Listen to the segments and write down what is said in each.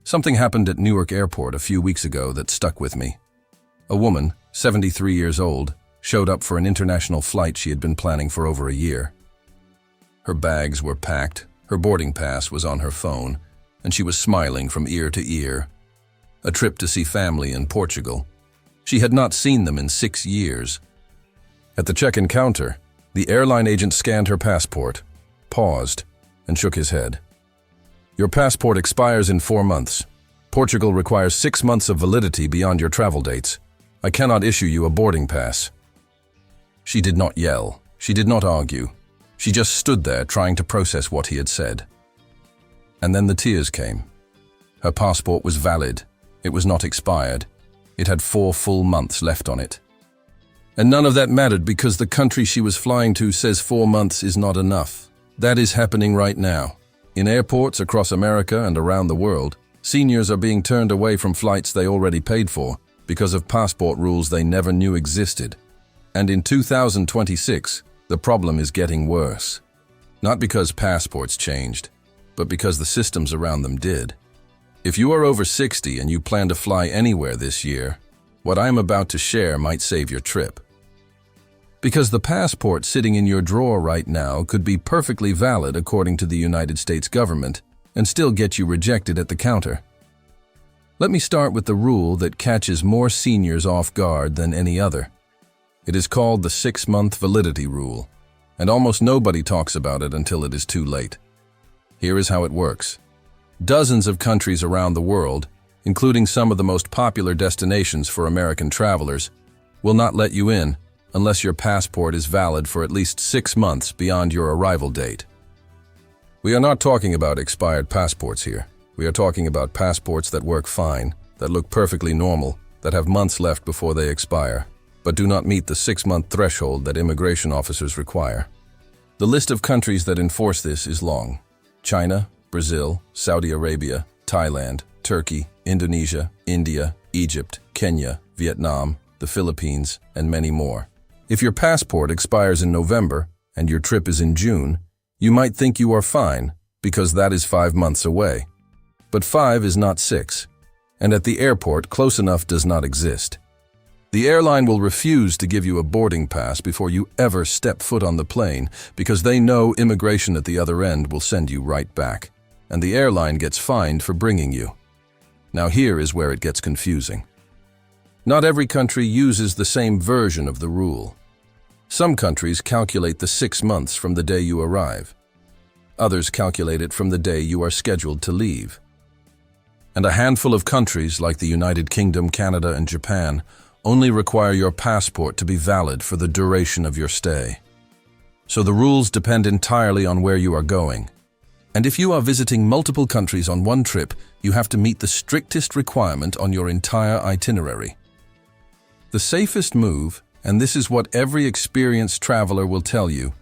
Something happened at Newark Airport a few weeks ago that stuck with me. A woman, 73 years old, showed up for an international flight she had been planning for over a year. Her bags were packed, her boarding pass was on her phone, and she was smiling from ear to ear. A trip to see family in Portugal. She had not seen them in 6 years. At the check-in counter, the airline agent scanned her passport, paused, and shook his head. Your passport expires in 4 months. Portugal requires 6 months of validity beyond your travel dates. I cannot issue you a boarding pass. She did not yell. She did not argue. She just stood there trying to process what he had said. And then the tears came. Her passport was valid. It was not expired. It had 4 full months left on it. And none of that mattered because the country she was flying to says 4 months is not enough. That is happening right now. In airports across America and around the world, seniors are being turned away from flights they already paid for because of passport rules they never knew existed. And in 2026, the problem is getting worse. Not because passports changed, but because the systems around them did. If you are over 60 and you plan to fly anywhere this year, what I am about to share might save your trip. Because the passport sitting in your drawer right now could be perfectly valid according to the United States government and still get you rejected at the counter. Let me start with the rule that catches more seniors off guard than any other. It is called the 6-month validity rule, and almost nobody talks about it until it is too late. Here is how it works. Dozens of countries around the world, including some of the most popular destinations for American travelers, will not let you in unless your passport is valid for at least 6 months beyond your arrival date. We are not talking about expired passports here. We are talking about passports that work fine, that look perfectly normal, that have months left before they expire, but do not meet the 6-month threshold that immigration officers require. The list of countries that enforce this is long. China, Brazil, Saudi Arabia, Thailand, Turkey, Indonesia, India, Egypt, Kenya, Vietnam, the Philippines, and many more. If your passport expires in November and your trip is in June, you might think you are fine because that is 5 months away. But 5 is not 6, and at the airport, close enough does not exist. The airline will refuse to give you a boarding pass before you ever step foot on the plane because they know immigration at the other end will send you right back, and the airline gets fined for bringing you. Now here is where it gets confusing. Not every country uses the same version of the rule. Some countries calculate the 6 months from the day you arrive. Others calculate it from the day you are scheduled to leave. And a handful of countries like the United Kingdom, Canada, and Japan only require your passport to be valid for the duration of your stay. So the rules depend entirely on where you are going. And if you are visiting multiple countries on one trip, you have to meet the strictest requirement on your entire itinerary. The safest move, and this is what every experienced traveler will tell you,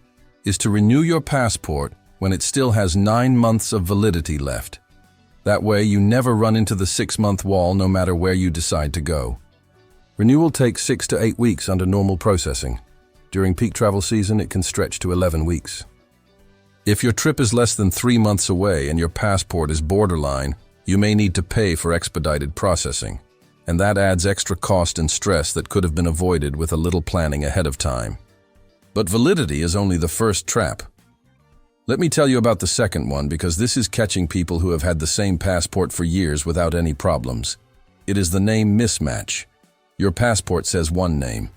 is to renew your passport when it still has 9 months of validity left. That way you never run into the 6-month wall no matter where you decide to go. Renewal takes 6 to 8 weeks under normal processing. During peak travel season, it can stretch to 11 weeks. If your trip is less than 3 months away and your passport is borderline, you may need to pay for expedited processing. And that adds extra cost and stress that could have been avoided with a little planning ahead of time. But validity is only the first trap. Let me tell you about the second one because this is catching people who have had the same passport for years without any problems. It is the name mismatch. Your passport says one name.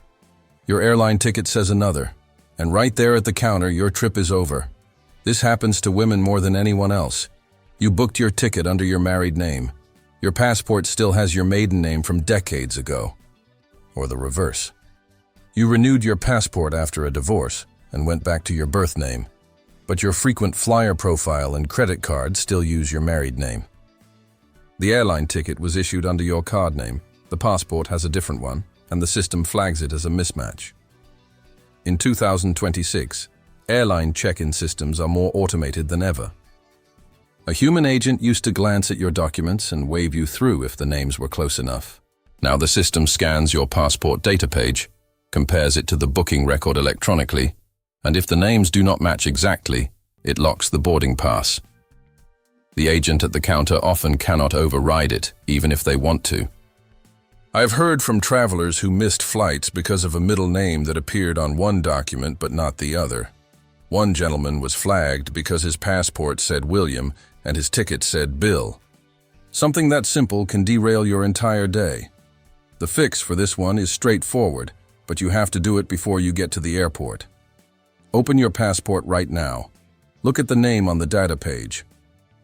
Your airline ticket says another. And right there at the counter, your trip is over. This happens to women more than anyone else. You booked your ticket under your married name. Your passport still has your maiden name from decades ago. Or the reverse. You renewed your passport after a divorce and went back to your birth name. But your frequent flyer profile and credit card still use your married name. The airline ticket was issued under your card name. The passport has a different one, and the system flags it as a mismatch. In 2026, airline check-in systems are more automated than ever. A human agent used to glance at your documents and wave you through if the names were close enough. Now the system scans your passport data page, compares it to the booking record electronically, and if the names do not match exactly, it locks the boarding pass. The agent at the counter often cannot override it, even if they want to. I've heard from travelers who missed flights because of a middle name that appeared on one document but not the other. One gentleman was flagged because his passport said William and his ticket said Bill. Something that simple can derail your entire day. The fix for this one is straightforward, but you have to do it before you get to the airport. Open your passport right now. Look at the name on the data page.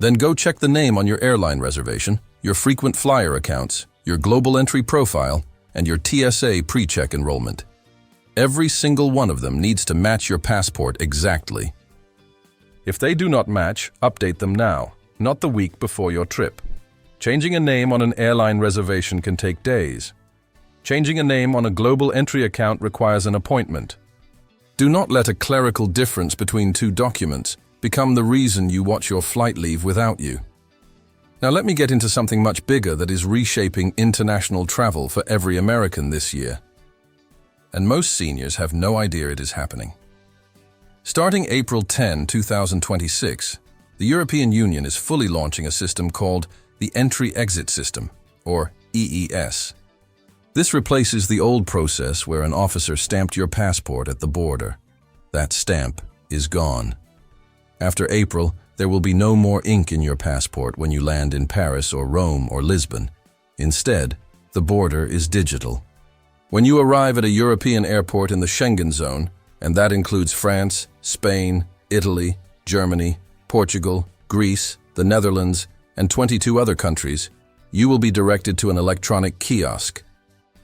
Then go check the name on your airline reservation, your frequent flyer accounts, your global entry profile, and your TSA pre-check enrollment. Every single one of them needs to match your passport exactly. If they do not match, update them now, not the week before your trip. Changing a name on an airline reservation can take days. Changing a name on a global entry account requires an appointment. Do not let a clerical difference between two documents become the reason you watch your flight leave without you. Now let me get into something much bigger that is reshaping international travel for every American this year. And most seniors have no idea it is happening. Starting April 10, 2026, the European Union is fully launching a system called the Entry-Exit System, or EES. This replaces the old process where an officer stamped your passport at the border. That stamp is gone. After April, there will be no more ink in your passport when you land in Paris or Rome or Lisbon. Instead, the border is digital. When you arrive at a European airport in the Schengen zone, and that includes France, Spain, Italy, Germany, Portugal, Greece, the Netherlands, and 22 other countries, you will be directed to an electronic kiosk.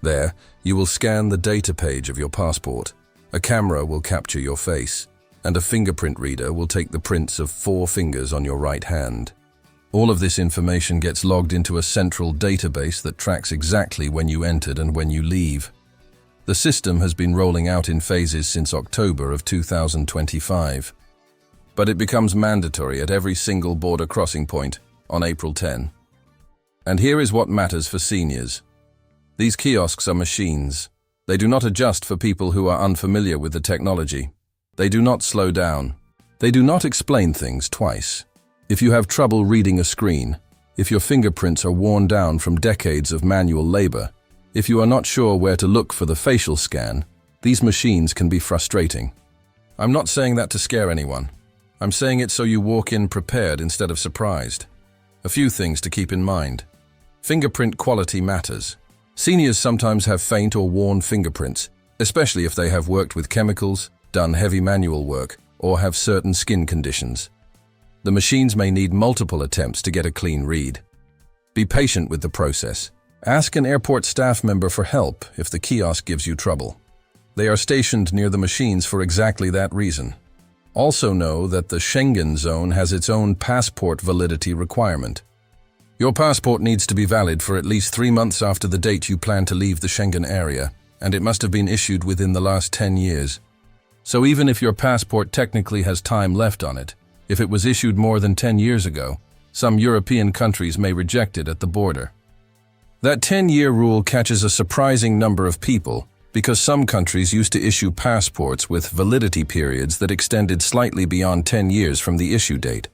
There, you will scan the data page of your passport. A camera will capture your face, and a fingerprint reader will take the prints of 4 fingers on your right hand. All of this information gets logged into a central database that tracks exactly when you entered and when you leave. The system has been rolling out in phases since October of 2025, but it becomes mandatory at every single border crossing point on April 10. And here is what matters for seniors. These kiosks are machines. They do not adjust for people who are unfamiliar with the technology. They do not slow down. They do not explain things twice. If you have trouble reading a screen, if your fingerprints are worn down from decades of manual labor, if you are not sure where to look for the facial scan, these machines can be frustrating. I'm not saying that to scare anyone. I'm saying it so you walk in prepared instead of surprised. A few things to keep in mind. Fingerprint quality matters. Seniors sometimes have faint or worn fingerprints, especially if they have worked with chemicals, done heavy manual work, or have certain skin conditions. The machines may need multiple attempts to get a clean read. Be patient with the process. Ask an airport staff member for help if the kiosk gives you trouble. They are stationed near the machines for exactly that reason. Also know that the Schengen zone has its own passport validity requirement. Your passport needs to be valid for at least 3 months after the date you plan to leave the Schengen area, and it must have been issued within the last 10 years. So even if your passport technically has time left on it, if it was issued more than 10 years ago, some European countries may reject it at the border. That 10-year rule catches a surprising number of people because some countries used to issue passports with validity periods that extended slightly beyond 10 years from the issue date.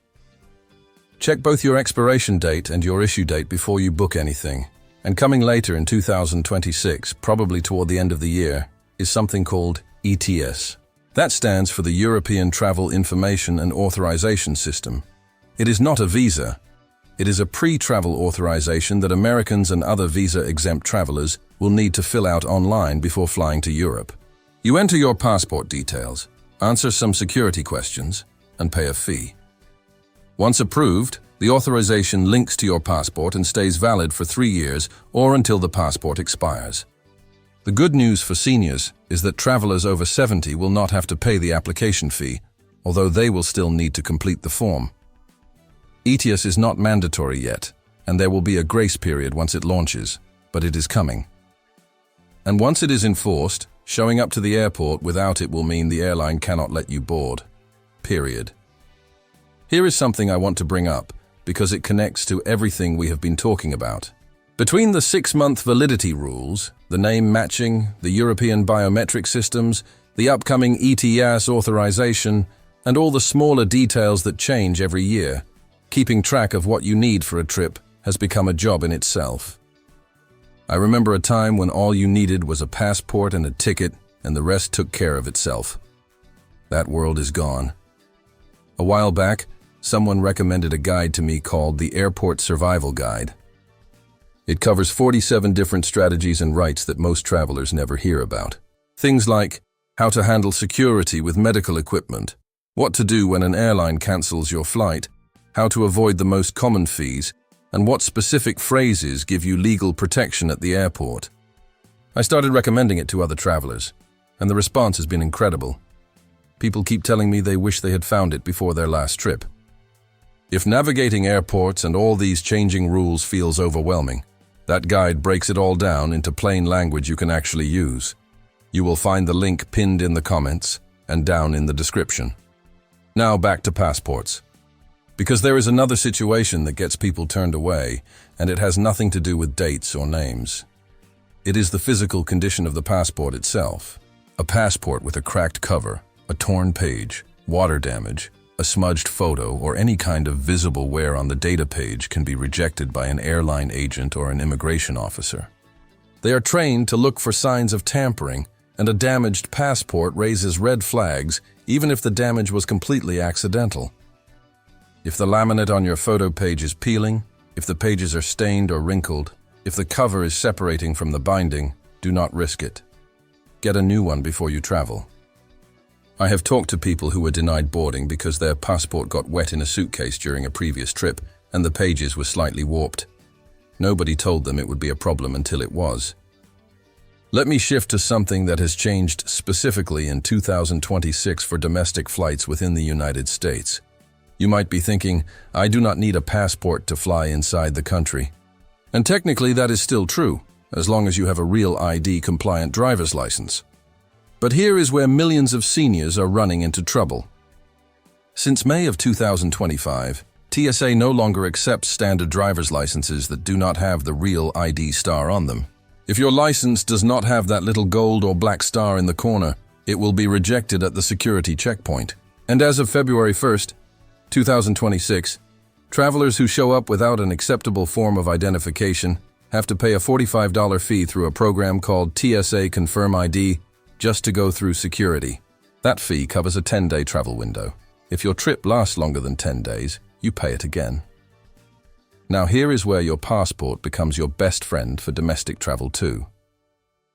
Check both your expiration date and your issue date before you book anything. And coming later in 2026, probably toward the end of the year, is something called ETS. That stands for the European Travel Information and Authorization System. It is not a visa. It is a pre-travel authorization that Americans and other visa-exempt travelers will need to fill out online before flying to Europe. You enter your passport details, answer some security questions, and pay a fee. Once approved, the authorization links to your passport and stays valid for 3 years or until the passport expires. The good news for seniors is that travelers over 70 will not have to pay the application fee, although they will still need to complete the form. ETS is not mandatory yet, and there will be a grace period once it launches, but it is coming. And once it is enforced, showing up to the airport without it will mean the airline cannot let you board. Period. Here is something I want to bring up, because it connects to everything we have been talking about. Between the 6-month validity rules, the name matching, the European biometric systems, the upcoming ETS authorization, and all the smaller details that change every year, Keeping track of what you need for a trip has become a job in itself. I remember a time when all you needed was a passport and a ticket, and the rest took care of itself. That world is gone. A while back, someone recommended a guide to me called the Airport Survival Guide. It covers 47 different strategies and rights that most travelers never hear about. Things like how to handle security with medical equipment, what to do when an airline cancels your flight, how to avoid the most common fees, and what specific phrases give you legal protection at the airport. I started recommending it to other travelers, and the response has been incredible. People keep telling me they wish they had found it before their last trip. If navigating airports and all these changing rules feels overwhelming, that guide breaks it all down into plain language you can actually use. You will find the link pinned in the comments and down in the description. Now back to passports. Because there is another situation that gets people turned away, and it has nothing to do with dates or names. It is the physical condition of the passport itself. A passport with a cracked cover, a torn page, water damage, a smudged photo, or any kind of visible wear on the data page can be rejected by an airline agent or an immigration officer. They are trained to look for signs of tampering, and a damaged passport raises red flags even if the damage was completely accidental. If the laminate on your photo page is peeling, if the pages are stained or wrinkled, if the cover is separating from the binding, do not risk it. Get a new one before you travel. I have talked to people who were denied boarding because their passport got wet in a suitcase during a previous trip and the pages were slightly warped. Nobody told them it would be a problem until it was. Let me shift to something that has changed specifically in 2026 for domestic flights within the United States. You might be thinking, I do not need a passport to fly inside the country. And technically that is still true, as long as you have a real ID-compliant driver's license. But here is where millions of seniors are running into trouble. Since May of 2025, TSA no longer accepts standard driver's licenses that do not have the real ID star on them. If your license does not have that little gold or black star in the corner, it will be rejected at the security checkpoint. And as of February 1st, 2026, travelers who show up without an acceptable form of identification have to pay a $45 fee through a program called TSA Confirm ID just to go through security. That fee covers a 10-day travel window. If your trip lasts longer than 10 days, you pay it again. Now here is where your passport becomes your best friend for domestic travel too.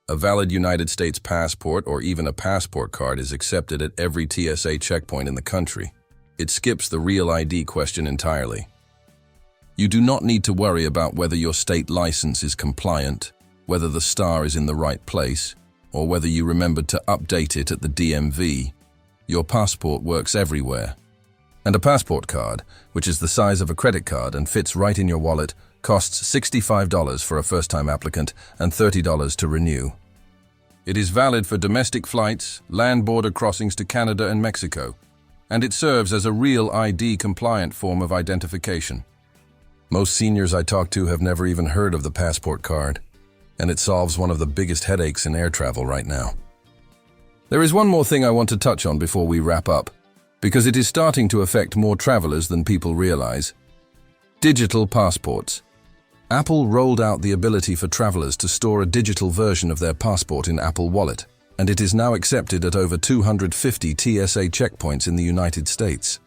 A valid United States passport or even a passport card is accepted at every TSA checkpoint in the country. It skips the real ID question entirely. You do not need to worry about whether your state license is compliant, whether the star is in the right place, or whether you remembered to update it at the DMV. Your passport works everywhere. And a passport card, which is the size of a credit card and fits right in your wallet, costs $65 for a first-time applicant and $30 to renew. It is valid for domestic flights, land border crossings to Canada and Mexico, and it serves as a real ID-compliant form of identification. Most seniors I talk to have never even heard of the passport card, and it solves one of the biggest headaches in air travel right now. There is one more thing I want to touch on before we wrap up, because it is starting to affect more travelers than people realize. Digital passports. Apple rolled out the ability for travelers to store a digital version of their passport in Apple Wallet, and it is now accepted at over 250 TSA checkpoints in the United States.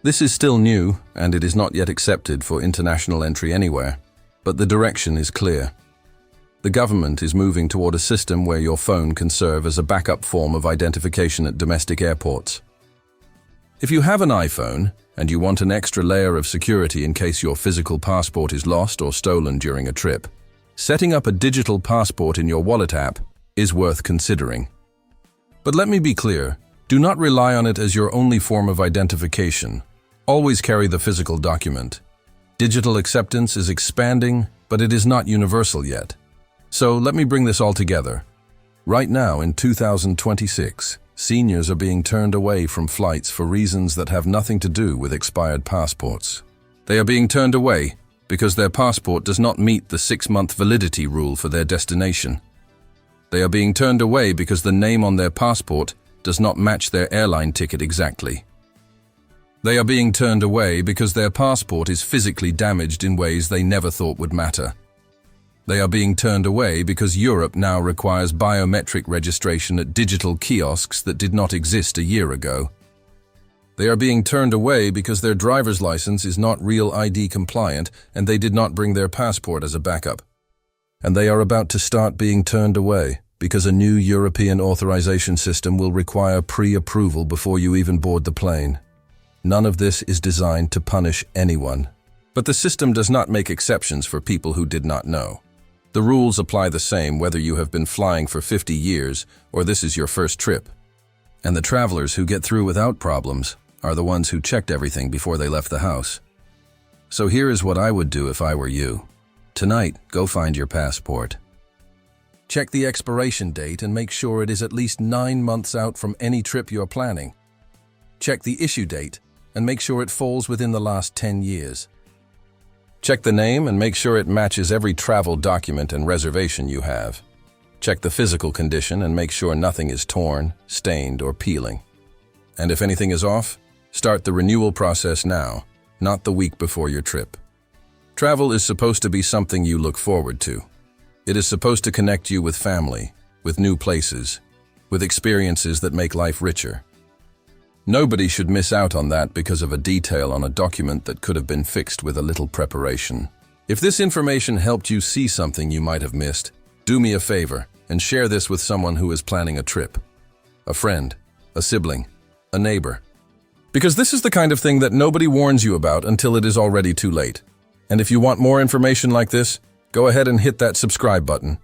This is still new, and it is not yet accepted for international entry anywhere, but the direction is clear. The government is moving toward a system where your phone can serve as a backup form of identification at domestic airports. If you have an iPhone, and you want an extra layer of security in case your physical passport is lost or stolen during a trip, setting up a digital passport in your wallet app is worth considering. But let me be clear, do not rely on it as your only form of identification. Always carry the physical document. Digital acceptance is expanding, but it is not universal yet. So let me bring this all together. Right now in 2026, seniors are being turned away from flights for reasons that have nothing to do with expired passports. They are being turned away because their passport does not meet the 6-month validity rule for their destination. They are being turned away because the name on their passport does not match their airline ticket exactly. They are being turned away because their passport is physically damaged in ways they never thought would matter. They are being turned away because Europe now requires biometric registration at digital kiosks that did not exist a year ago. They are being turned away because their driver's license is not Real ID compliant and they did not bring their passport as a backup. And they are about to start being turned away because a new European authorization system will require pre-approval before you even board the plane. None of this is designed to punish anyone. But the system does not make exceptions for people who did not know. The rules apply the same whether you have been flying for 50 years or this is your first trip. And the travelers who get through without problems are the ones who checked everything before they left the house. So here is what I would do if I were you. Tonight, go find your passport. Check the expiration date and make sure it is at least 9 months out from any trip you're planning. Check the issue date and make sure it falls within the last 10 years. Check the name and make sure it matches every travel document and reservation you have. Check the physical condition and make sure nothing is torn, stained, or peeling. And if anything is off, start the renewal process now, not the week before your trip. Travel is supposed to be something you look forward to. It is supposed to connect you with family, with new places, with experiences that make life richer. Nobody should miss out on that because of a detail on a document that could have been fixed with a little preparation. If this information helped you see something you might have missed, do me a favor and share this with someone who is planning a trip. A friend, a sibling, a neighbor. Because this is the kind of thing that nobody warns you about until it is already too late. And if you want more information like this, go ahead and hit that subscribe button.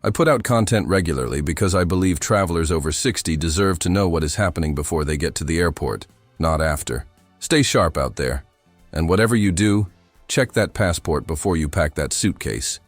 I put out content regularly because I believe travelers over 60 deserve to know what is happening before they get to the airport, not after. Stay sharp out there. And whatever you do, check that passport before you pack that suitcase.